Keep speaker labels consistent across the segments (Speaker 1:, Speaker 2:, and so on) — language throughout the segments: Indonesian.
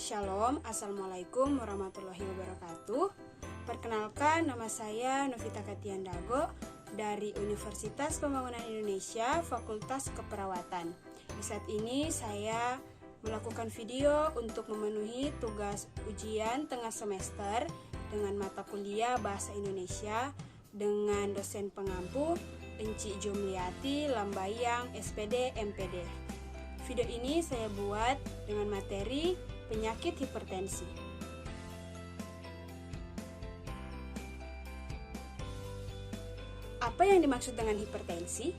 Speaker 1: Shalom, Assalamualaikum warahmatullahi wabarakatuh. Perkenalkan, nama saya Novita Katiandago dari Universitas Pembangunan Indonesia, Fakultas Keperawatan. Di saat ini saya melakukan video untuk memenuhi tugas ujian tengah semester dengan mata kuliah Bahasa Indonesia dengan dosen pengampu Enci Jumliati Lambayang SPD MPD. Video ini saya buat dengan materi penyakit hipertensi. Apa yang dimaksud dengan hipertensi?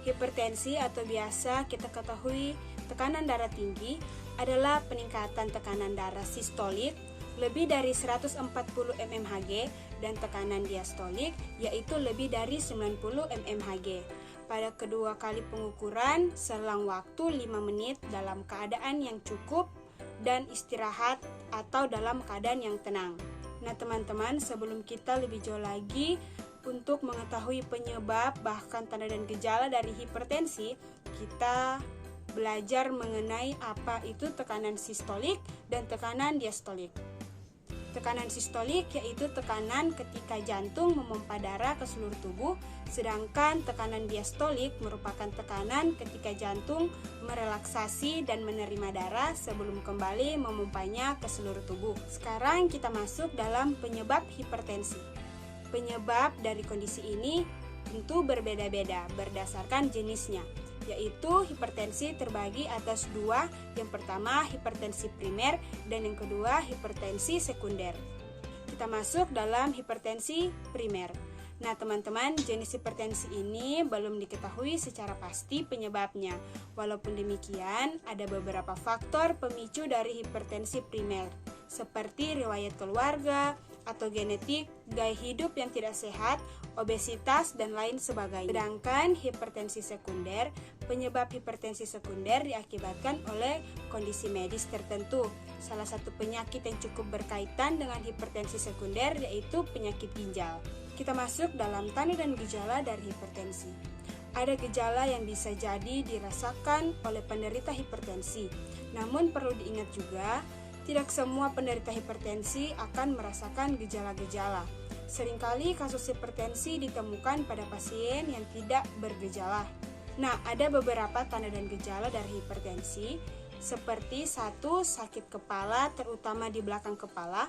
Speaker 1: Hipertensi atau biasa kita ketahui tekanan darah tinggi adalah peningkatan tekanan darah sistolik lebih dari 140 mmHg dan tekanan diastolik yaitu lebih dari 90 mmHg. Pada kedua kali pengukuran selang waktu 5 menit dalam keadaan yang cukup dan istirahat atau dalam keadaan yang tenang. Nah teman-teman, sebelum kita lebih jauh lagi untuk mengetahui penyebab bahkan tanda dan gejala dari hipertensi, kita belajar mengenai apa itu tekanan sistolik dan tekanan diastolik. Tekanan sistolik yaitu tekanan ketika jantung memompa darah ke seluruh tubuh, sedangkan tekanan diastolik merupakan tekanan ketika jantung merelaksasi dan menerima darah sebelum kembali memompanya ke seluruh tubuh. Sekarang kita masuk dalam penyebab hipertensi. Penyebab dari kondisi ini tentu berbeda-beda berdasarkan jenisnya, yaitu hipertensi terbagi atas dua, yang pertama hipertensi primer dan yang kedua hipertensi sekunder. Kita masuk dalam hipertensi primer. Nah teman-teman, jenis hipertensi ini belum diketahui secara pasti penyebabnya. Walaupun demikian, ada beberapa faktor pemicu dari hipertensi primer, seperti riwayat keluarga atau genetik, gaya hidup yang tidak sehat, obesitas, dan lain sebagainya. Sedangkan hipertensi sekunder, penyebab hipertensi sekunder diakibatkan oleh kondisi medis tertentu. Salah satu penyakit yang cukup berkaitan dengan hipertensi sekunder yaitu penyakit ginjal. Kita masuk dalam tanda dan gejala dari hipertensi. Ada gejala yang bisa jadi dirasakan oleh penderita hipertensi. Namun perlu diingat juga, tidak semua penderita hipertensi akan merasakan gejala-gejala. Seringkali kasus hipertensi ditemukan pada pasien yang tidak bergejala. Nah, ada beberapa tanda dan gejala dari hipertensi, seperti 1. Sakit kepala terutama di belakang kepala,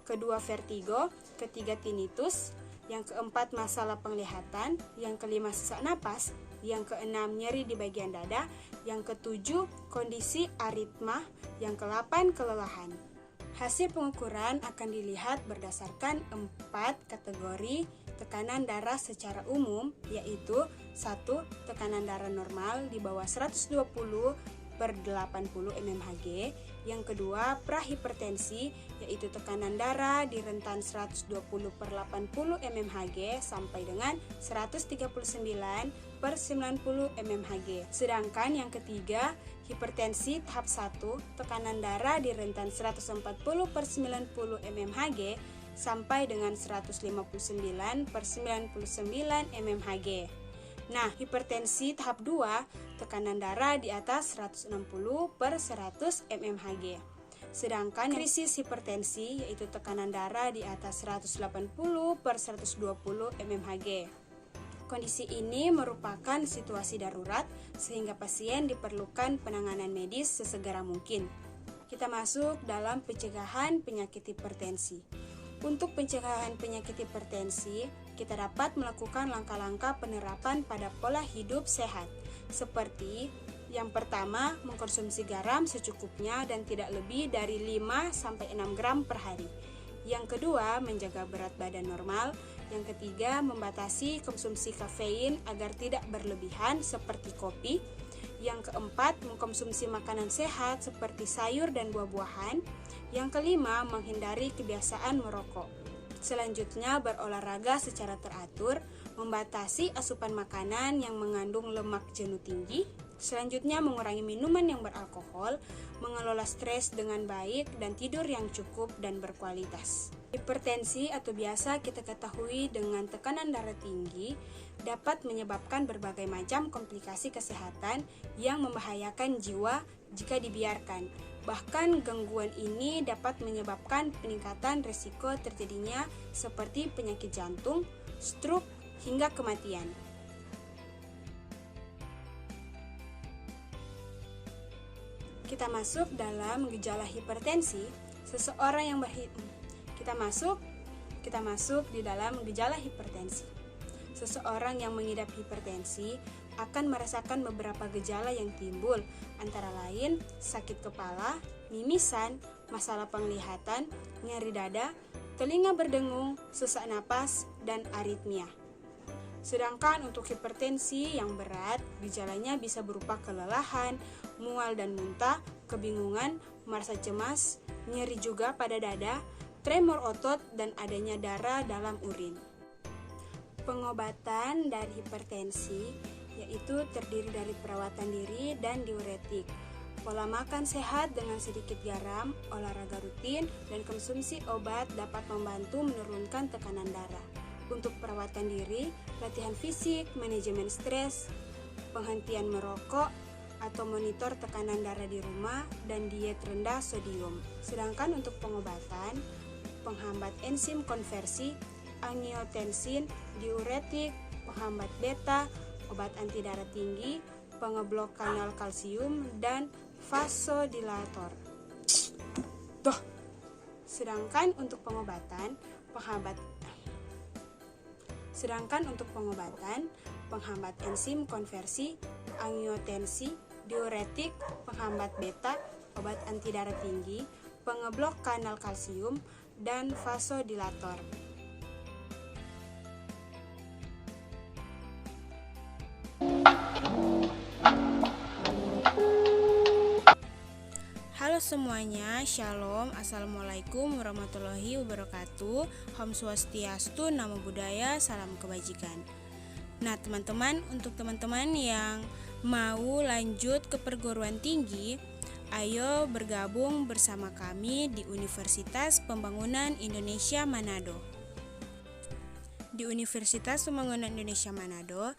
Speaker 1: kedua vertigo, ketiga tinnitus, yang keempat masalah penglihatan, yang kelima sesak napas, yang keenam nyeri di bagian dada, yang ketujuh kondisi aritma, yang ke-8 kelelahan. Hasil pengukuran akan dilihat berdasarkan 4 kategori tekanan darah secara umum, yaitu 1. Tekanan darah normal di bawah 120/80 mmHg. Yang kedua, prahipertensi, yaitu tekanan darah di rentan 120/80 mmHg sampai dengan 139/90 mmHg. Sedangkan yang ketiga, hipertensi tahap 1, tekanan darah di rentan 140/90 mmHg sampai dengan 159/99 mmHg. Nah, hipertensi tahap 2, tekanan darah di atas 160/100 mmHg. Sedangkan krisis hipertensi yaitu tekanan darah di atas 180/120 mmHg. Kondisi ini merupakan situasi darurat sehingga pasien diperlukan penanganan medis sesegera mungkin. Kita masuk dalam pencegahan penyakit hipertensi. Untuk pencegahan penyakit hipertensi, kita dapat melakukan langkah-langkah penerapan pada pola hidup sehat, seperti yang pertama, mengkonsumsi garam secukupnya dan tidak lebih dari 5-6 gram per hari. Yang kedua, menjaga berat badan normal. Yang ketiga, membatasi konsumsi kafein agar tidak berlebihan seperti kopi. Yang keempat, mengkonsumsi makanan sehat seperti sayur dan buah-buahan. Yang kelima, menghindari kebiasaan merokok. Selanjutnya, berolahraga secara teratur, membatasi asupan makanan yang mengandung lemak jenuh tinggi. Selanjutnya, mengurangi minuman yang beralkohol, mengelola stres dengan baik, dan tidur yang cukup dan berkualitas. Hipertensi atau biasa kita ketahui dengan tekanan darah tinggi dapat menyebabkan berbagai macam komplikasi kesehatan yang membahayakan jiwa jika dibiarkan. Bahkan gangguan ini dapat menyebabkan peningkatan risiko terjadinya seperti penyakit jantung, stroke, hingga kematian. Kita masuk dalam gejala hipertensi. Kita masuk di dalam gejala hipertensi. Seseorang yang mengidap hipertensi akan merasakan beberapa gejala yang timbul, antara lain sakit kepala, mimisan, masalah penglihatan, nyeri dada, telinga berdengung, sesak napas, dan aritmia. Sedangkan untuk hipertensi yang berat, gejalanya bisa berupa kelelahan, mual dan muntah, kebingungan, merasa cemas, nyeri juga pada dada, tremor otot, dan adanya darah dalam urin. Pengobatan dari hipertensi yaitu terdiri dari perawatan diri dan diuretik, pola makan sehat dengan sedikit garam, olahraga rutin, dan konsumsi obat dapat membantu menurunkan tekanan darah. Untuk perawatan diri, latihan fisik, manajemen stres, penghentian merokok, atau monitor tekanan darah di rumah, dan diet rendah sodium. Sedangkan untuk pengobatan, penghambat enzim konversi, angiotensin, diuretik, penghambat beta, obat anti darah tinggi, pengeblok kanal kalsium, dan vasodilator. Sedangkan untuk pengobatan, penghambat enzim konversi, angiotensi, diuretik, penghambat beta, obat anti darah tinggi, pengeblok kanal kalsium, dan vasodilator. Halo semuanya, Shalom, Assalamualaikum warahmatullahi wabarakatuh. Om Swastiastu, Namo Buddhaya, salam kebajikan. Nah teman-teman, untuk teman-teman yang mau lanjut ke perguruan tinggi, ayo bergabung bersama kami di Universitas Pembangunan Indonesia Manado. Di Universitas Pembangunan Indonesia Manado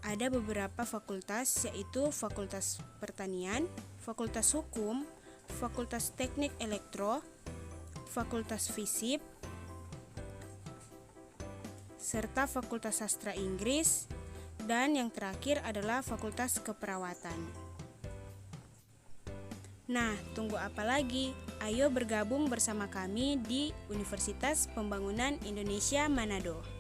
Speaker 1: ada beberapa fakultas, yaitu Fakultas Pertanian, Fakultas Hukum, Fakultas Teknik Elektro, Fakultas Fisip, serta Fakultas Sastra Inggris, dan yang terakhir adalah Fakultas Keperawatan. Nah, tunggu apa lagi? Ayo bergabung bersama kami di Universitas Pembangunan Indonesia Manado.